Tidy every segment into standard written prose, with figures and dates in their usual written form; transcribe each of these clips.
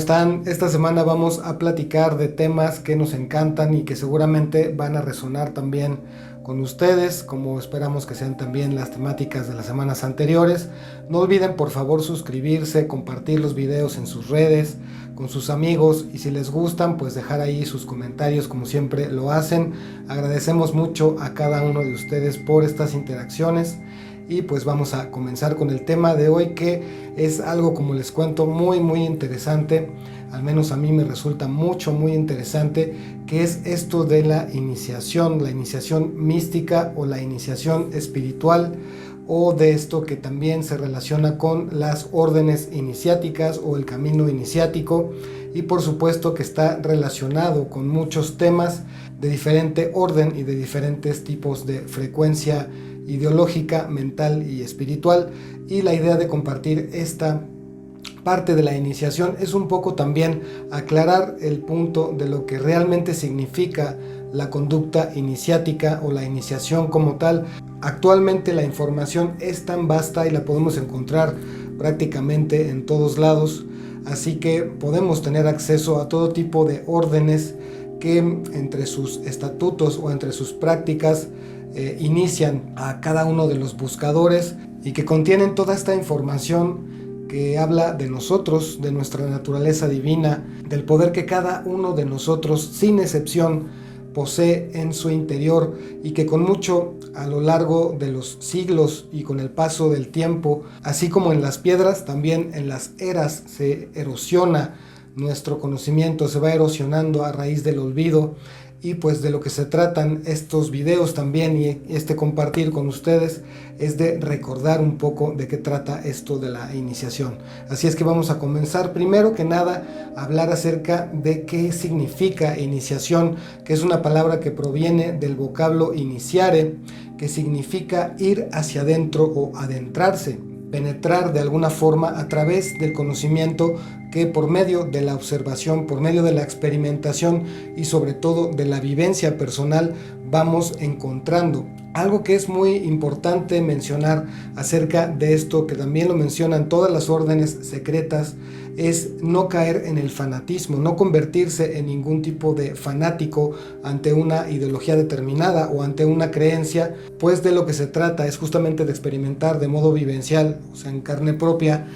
están? Esta semana vamos a platicar de temas que nos encantan y que seguramente van a resonar también con ustedes, como esperamos que sean también las temáticas de las semanas anteriores. No olviden por favor suscribirse, compartir los videos en sus redes, con sus amigos, y si les gustan pues dejar ahí sus comentarios como siempre lo hacen. Agradecemos mucho a cada uno de ustedes por estas interacciones. Y pues vamos a comenzar con el tema de hoy, que es algo, como les cuento, muy interesante. Al menos a mí me resulta muy interesante, que es esto de la iniciación mística o la iniciación espiritual, o de esto que también se relaciona con las órdenes iniciáticas o el camino iniciático, y por supuesto que está relacionado con muchos temas de diferente orden y de diferentes tipos de frecuencia ideológica, mental y espiritual. Y la idea de compartir esta parte de la iniciación es un poco también aclarar el punto de lo que realmente significa la conducta iniciática o la iniciación como tal. Actualmente la información es tan vasta y la podemos encontrar prácticamente en todos lados, así que podemos tener acceso a todo tipo de órdenes que entre sus estatutos o entre sus prácticas inician a cada uno de los buscadores, y que contienen toda esta información que habla de nosotros, de nuestra naturaleza divina, del poder que cada uno de nosotros, sin excepción, posee en su interior, y que con mucho a lo largo de los siglos y con el paso del tiempo, así como en las piedras, también en las eras se erosiona nuestro conocimiento, se va erosionando a raíz del olvido. Y pues de lo que se tratan estos videos también, y este compartir con ustedes, es de recordar un poco de qué trata esto de la iniciación. Así es que vamos a comenzar primero que nada a hablar acerca de qué significa iniciación, que es una palabra que proviene del vocablo iniciare, que significa ir hacia adentro o adentrarse, penetrar de alguna forma a través del conocimiento, que por medio de la observación, por medio de la experimentación y sobre todo de la vivencia personal vamos encontrando. Algo que es muy importante mencionar acerca de esto, que también lo mencionan todas las órdenes secretas, es no caer en el fanatismo, no convertirse en ningún tipo de fanático ante una ideología determinada o ante una creencia, pues de lo que se trata es justamente de experimentar de modo vivencial, o sea, en carne propia,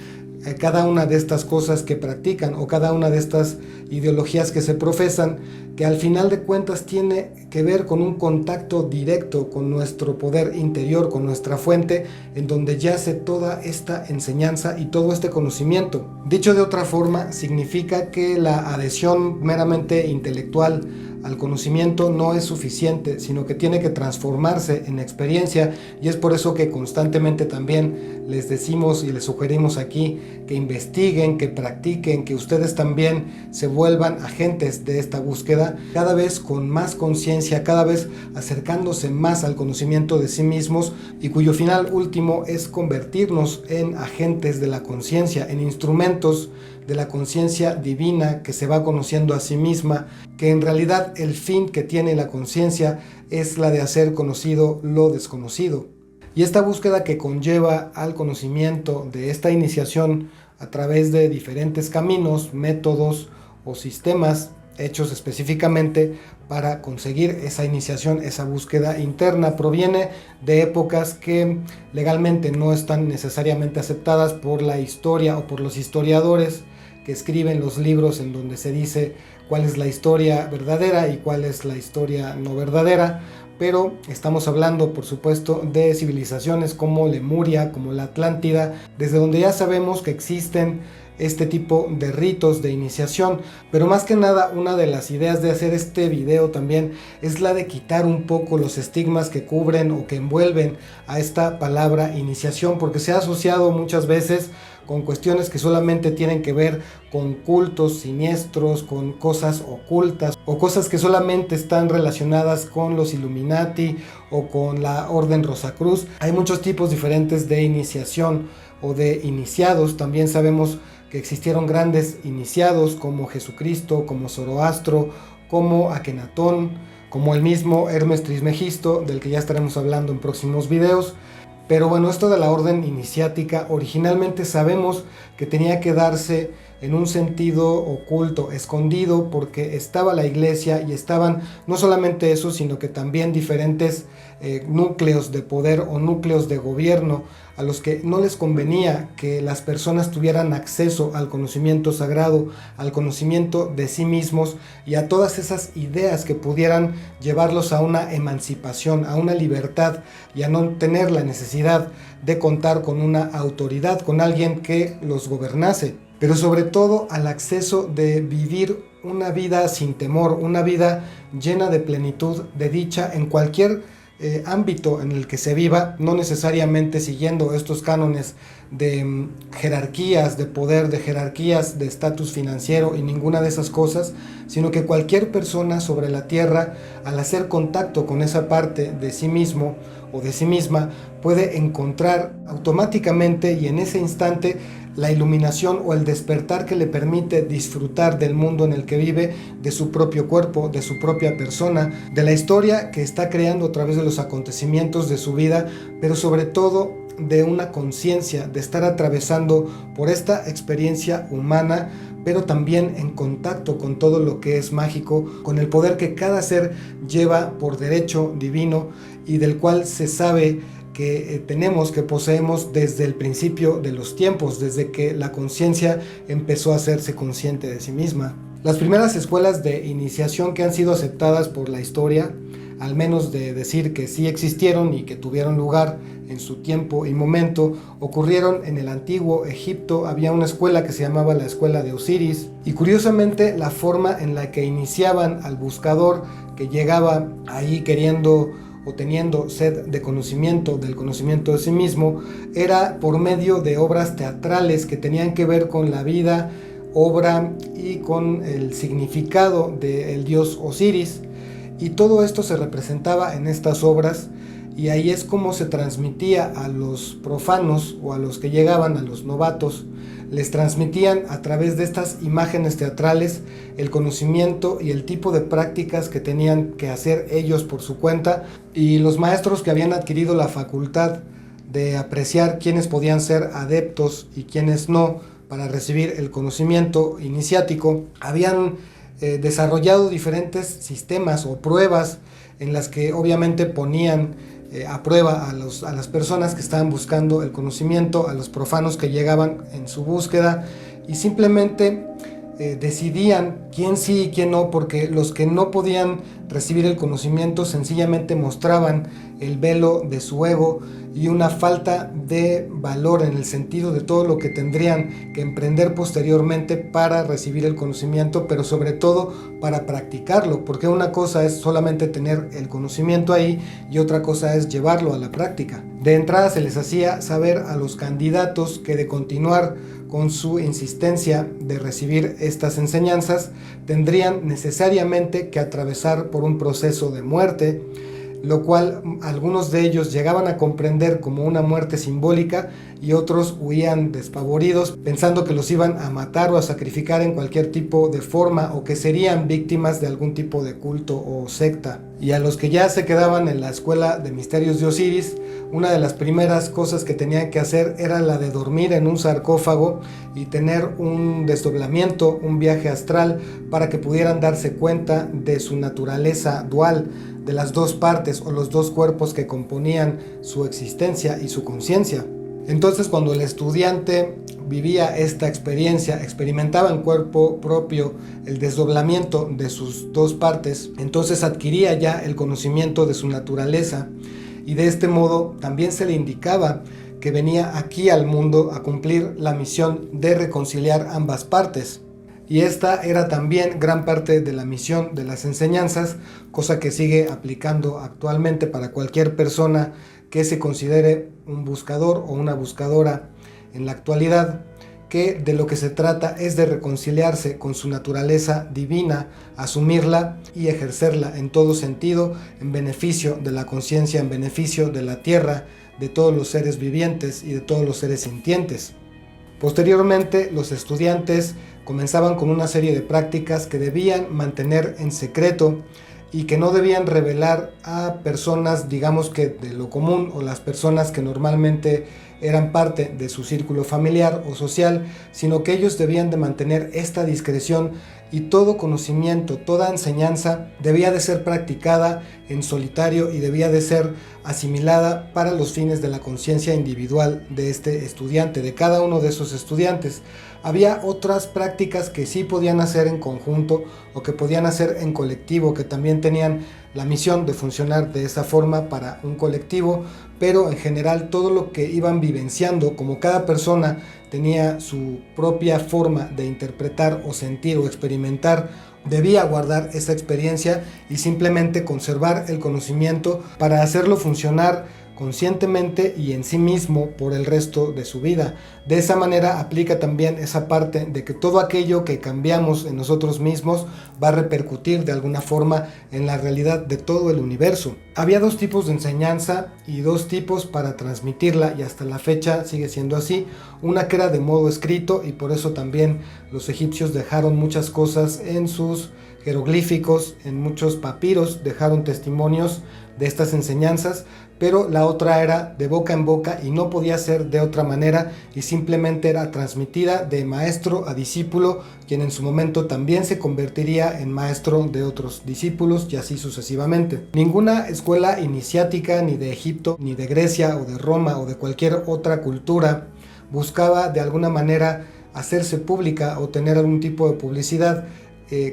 cada una de estas cosas que practican o cada una de estas ideologías que se profesan, que al final de cuentas tiene que ver con un contacto directo con nuestro poder interior, con nuestra fuente, en donde yace toda esta enseñanza y todo este conocimiento. Dicho de otra forma, significa que la adhesión meramente intelectual al conocimiento no es suficiente, sino que tiene que transformarse en experiencia, y es por eso que constantemente también les decimos y les sugerimos aquí que investiguen, que practiquen, que ustedes también se vuelvan agentes de esta búsqueda, cada vez con más conciencia, cada vez acercándose más al conocimiento de sí mismos, y cuyo final último es convertirnos en agentes de la conciencia, en instrumentos de la conciencia divina que se va conociendo a sí misma, que en realidad el fin que tiene la conciencia es la de hacer conocido lo desconocido. Y esta búsqueda que conlleva al conocimiento de esta iniciación a través de diferentes caminos, métodos o sistemas hechos específicamente para conseguir esa iniciación, esa búsqueda interna, proviene de épocas que legalmente no están necesariamente aceptadas por la historia o por los historiadores que escriben los libros en donde se dice cuál es la historia verdadera y cuál es la historia no verdadera. Pero estamos hablando, por supuesto, de civilizaciones como Lemuria, como la Atlántida, desde donde ya sabemos que existen este tipo de ritos de iniciación. Pero más que nada, una de las ideas de hacer este video también es la de quitar un poco los estigmas que cubren o que envuelven a esta palabra iniciación, porque se ha asociado muchas veces con cuestiones que solamente tienen que ver con cultos siniestros, con cosas ocultas o cosas que solamente están relacionadas con los Illuminati o con la Orden Rosacruz. Hay muchos tipos diferentes de iniciación o de iniciados. También sabemos que existieron grandes iniciados como Jesucristo, como Zoroastro, como Akenatón, como el mismo Hermes Trismegisto, del que ya estaremos hablando en próximos videos. Pero bueno, esto de la orden iniciática originalmente sabemos que tenía que darse en un sentido oculto, escondido, porque estaba la iglesia y estaban no solamente eso, sino que también diferentes núcleos de poder o núcleos de gobierno a los que no les convenía que las personas tuvieran acceso al conocimiento sagrado, al conocimiento de sí mismos y a todas esas ideas que pudieran llevarlos a una emancipación, a una libertad y a no tener la necesidad de contar con una autoridad, con alguien que los gobernase, pero sobre todo al acceso de vivir una vida sin temor, una vida llena de plenitud, de dicha en cualquier ámbito en el que se viva, no necesariamente siguiendo estos cánones de jerarquías de poder, de jerarquías de estatus financiero y ninguna de esas cosas, sino que cualquier persona sobre la tierra, al hacer contacto con esa parte de sí mismo o de sí misma, puede encontrar automáticamente y en ese instante la iluminación o el despertar que le permite disfrutar del mundo en el que vive, de su propio cuerpo, de su propia persona, de la historia que está creando a través de los acontecimientos de su vida, pero sobre todo de una conciencia, de estar atravesando por esta experiencia humana, pero también en contacto con todo lo que es mágico, con el poder que cada ser lleva por derecho divino y del cual se sabe que tenemos, que poseemos desde el principio de los tiempos, desde que la conciencia empezó a hacerse consciente de sí misma. Las primeras escuelas de iniciación que han sido aceptadas por la historia, al menos de decir que sí existieron y que tuvieron lugar en su tiempo y momento, ocurrieron en el antiguo Egipto. Había una escuela que se llamaba la escuela de Osiris, y curiosamente la forma en la que iniciaban al buscador que llegaba ahí queriendo o teniendo sed de conocimiento, del conocimiento de sí mismo, era por medio de obras teatrales que tenían que ver con la vida, obra y con el significado del dios Osiris, y todo esto se representaba en estas obras, y ahí es como se transmitía a los profanos o a los que llegaban, a los novatos, les transmitían a través de estas imágenes teatrales el conocimiento y el tipo de prácticas que tenían que hacer ellos por su cuenta, y los maestros que habían adquirido la facultad de apreciar quiénes podían ser adeptos y quiénes no para recibir el conocimiento iniciático, habían desarrollado diferentes sistemas o pruebas en las que obviamente ponían a prueba a las personas que estaban buscando el conocimiento, a los profanos que llegaban en su búsqueda, y simplemente decidían quién sí y quién no, porque los que no podían recibir el conocimiento sencillamente mostraban el velo de su ego y una falta de valor en el sentido de todo lo que tendrían que emprender posteriormente para recibir el conocimiento, pero sobre todo para practicarlo, porque una cosa es solamente tener el conocimiento ahí y otra cosa es llevarlo a la práctica. De entrada se les hacía saber a los candidatos que de continuar con su insistencia de recibir estas enseñanzas, tendrían necesariamente que atravesar por un proceso de muerte, lo cual algunos de ellos llegaban a comprender como una muerte simbólica y otros huían despavoridos pensando que los iban a matar o a sacrificar en cualquier tipo de forma, o que serían víctimas de algún tipo de culto o secta. Y a los que ya se quedaban en la escuela de misterios de Osiris, una de las primeras cosas que tenían que hacer era la de dormir en un sarcófago y tener un desdoblamiento, un viaje astral, para que pudieran darse cuenta de su naturaleza dual, de las dos partes o los dos cuerpos que componían su existencia y su conciencia. Entonces, cuando el estudiante vivía esta experiencia, experimentaba en cuerpo propio el desdoblamiento de sus dos partes, entonces adquiría ya el conocimiento de su naturaleza, y de este modo también se le indicaba que venía aquí al mundo a cumplir la misión de reconciliar ambas partes. Y esta era también gran parte de la misión de las enseñanzas, cosa que sigue aplicando actualmente para cualquier persona que se considere un buscador o una buscadora en la actualidad, que de lo que se trata es de reconciliarse con su naturaleza divina, asumirla y ejercerla en todo sentido, en beneficio de la conciencia, en beneficio de la tierra, de todos los seres vivientes y de todos los seres sintientes. Posteriormente, los estudiantes comenzaban con una serie de prácticas que debían mantener en secreto, y que no debían revelar a personas, digamos que de lo común, o las personas que normalmente eran parte de su círculo familiar o social, sino que ellos debían de mantener esta discreción, y todo conocimiento, toda enseñanza debía de ser practicada en solitario y debía de ser asimilada para los fines de la conciencia individual de este estudiante, de cada uno de esos estudiantes. Había otras prácticas que sí podían hacer en conjunto o que podían hacer en colectivo, que también tenían la misión de funcionar de esa forma para un colectivo, pero en general todo lo que iban vivenciando, como cada persona tenía su propia forma de interpretar o sentir o experimentar, debía guardar esa experiencia y simplemente conservar el conocimiento para hacerlo funcionar conscientemente y en sí mismo por el resto de su vida. De esa manera aplica también esa parte de que todo aquello que cambiamos en nosotros mismos va a repercutir de alguna forma en la realidad de todo el universo. Había dos tipos de enseñanza y dos tipos para transmitirla, y hasta la fecha sigue siendo así. Una que era de modo escrito, y por eso también los egipcios dejaron muchas cosas en sus jeroglíficos, en muchos papiros dejaron testimonios de estas enseñanzas, pero la otra era de boca en boca y no podía ser de otra manera, y simplemente era transmitida de maestro a discípulo, quien en su momento también se convertiría en maestro de otros discípulos, y así sucesivamente. Ninguna escuela iniciática, ni de Egipto, ni de Grecia o de Roma o de cualquier otra cultura, buscaba de alguna manera hacerse pública o tener algún tipo de publicidad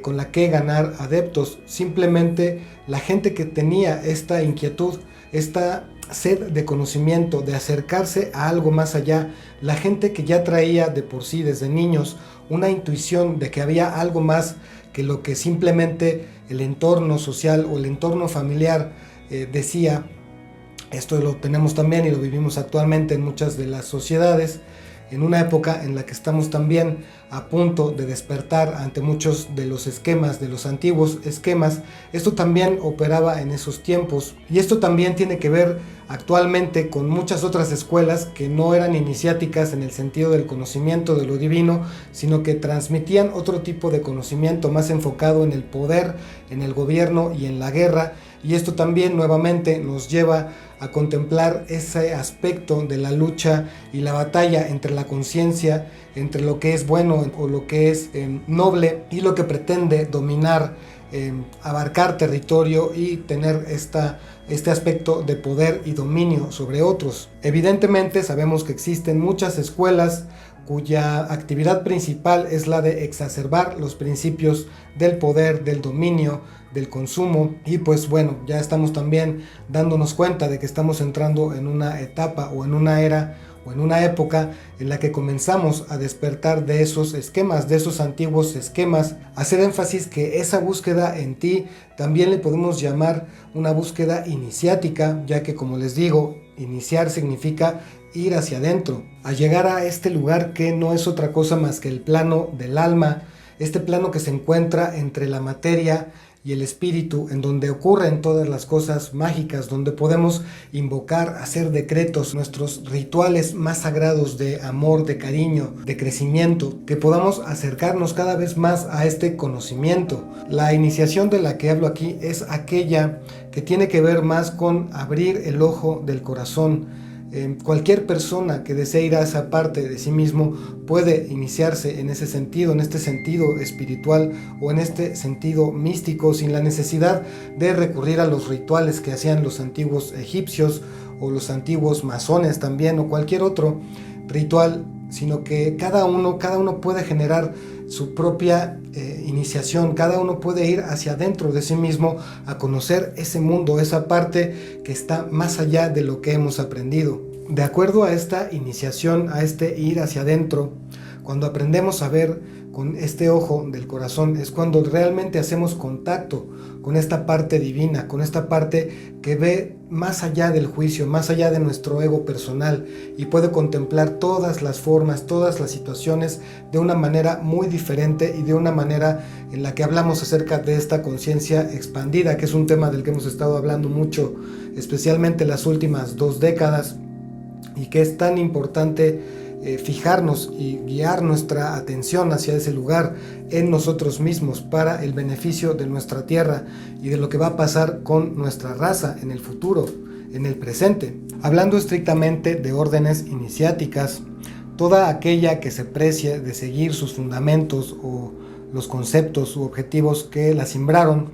con la que ganar adeptos. Simplemente la gente que tenía esta inquietud, esta sed de conocimiento, de acercarse a algo más allá, la gente que ya traía de por sí desde niños una intuición de que había algo más que lo que simplemente el entorno social o el entorno familiar decía. Esto lo tenemos también y lo vivimos actualmente en muchas de las sociedades, en una época en la que estamos también a punto de despertar ante muchos de los esquemas, de los antiguos esquemas. Esto también operaba en esos tiempos, y esto también tiene que ver actualmente con muchas otras escuelas que no eran iniciáticas en el sentido del conocimiento de lo divino, sino que transmitían otro tipo de conocimiento más enfocado en el poder, en el gobierno y en la guerra. Y esto también nuevamente nos lleva a contemplar ese aspecto de la lucha y la batalla entre la conciencia, entre lo que es bueno o lo que es noble, y lo que pretende dominar, abarcar territorio y tener este aspecto de poder y dominio sobre otros. Evidentemente sabemos que existen muchas escuelas cuya actividad principal es la de exacerbar los principios del poder, del dominio, del consumo, y pues bueno, ya estamos también dándonos cuenta de que estamos entrando en una etapa o en una era o en una época en la que comenzamos a despertar de esos esquemas, de esos antiguos esquemas. Hacer énfasis que esa búsqueda en ti también le podemos llamar una búsqueda iniciática, ya que, como les digo, iniciar significa ir hacia adentro, a llegar a este lugar que no es otra cosa más que el plano del alma, este plano que se encuentra entre la materia y el espíritu, en donde ocurren todas las cosas mágicas, donde podemos invocar, hacer decretos, nuestros rituales más sagrados de amor, de cariño, de crecimiento, que podamos acercarnos cada vez más a este conocimiento. La iniciación de la que hablo aquí es aquella que tiene que ver más con abrir el ojo del corazón. Cualquier persona que desee ir a esa parte de sí mismo puede iniciarse en ese sentido, en este sentido espiritual o en este sentido místico, sin la necesidad de recurrir a los rituales que hacían los antiguos egipcios o los antiguos masones también, o cualquier otro ritual, sino que cada uno puede generar su propia iniciación. Cada uno puede ir hacia adentro de sí mismo a conocer ese mundo, esa parte que está más allá de lo que hemos aprendido. De acuerdo a esta iniciación, a este ir hacia adentro, cuando aprendemos a ver con este ojo del corazón, es cuando realmente hacemos contacto con esta parte divina, con esta parte que ve más allá del juicio, más allá de nuestro ego personal, y puede contemplar todas las formas, todas las situaciones de una manera muy diferente, y de una manera en la que hablamos acerca de esta conciencia expandida, que es un tema del que hemos estado hablando mucho, especialmente las últimas 2 décadas, y que es tan importante fijarnos y guiar nuestra atención hacia ese lugar en nosotros mismos para el beneficio de nuestra tierra y de lo que va a pasar con nuestra raza en el futuro, en el presente. Hablando estrictamente de órdenes iniciáticas, toda aquella que se precie de seguir sus fundamentos o los conceptos u objetivos que la simbraron,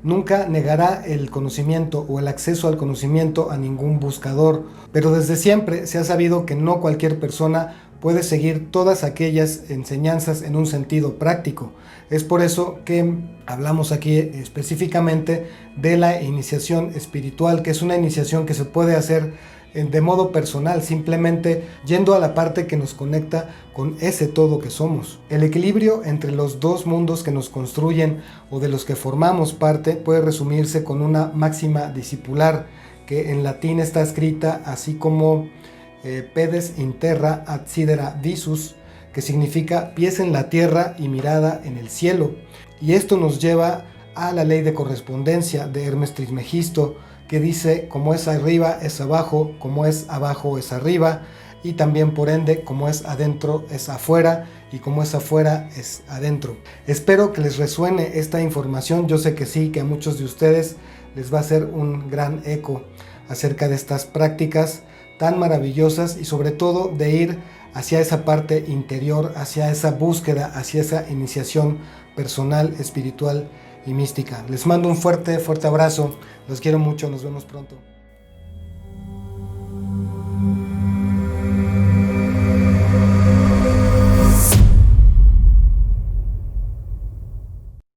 nunca negará el conocimiento o el acceso al conocimiento a ningún buscador, pero desde siempre se ha sabido que no cualquier persona puede seguir todas aquellas enseñanzas en un sentido práctico. Es por eso que hablamos aquí específicamente de la iniciación espiritual, que es una iniciación que se puede hacer de modo personal, simplemente yendo a la parte que nos conecta con ese todo que somos. El equilibrio entre los dos mundos que nos construyen o de los que formamos parte puede resumirse con una máxima discipular que en latín está escrita así como pedes in terra ad sidera visus, que significa pies en la tierra y mirada en el cielo. Y esto nos lleva a la ley de correspondencia de Hermes Trismegisto, que dice: como es arriba es abajo, como es abajo es arriba, y también por ende como es adentro es afuera, y como es afuera es adentro. Espero que les resuene esta información. Yo sé que sí, que a muchos de ustedes les va a hacer un gran eco acerca de estas prácticas tan maravillosas y sobre todo de ir hacia esa parte interior, hacia esa búsqueda, hacia esa iniciación personal, espiritual y mística. Les mando un fuerte abrazo, los quiero mucho, nos vemos pronto.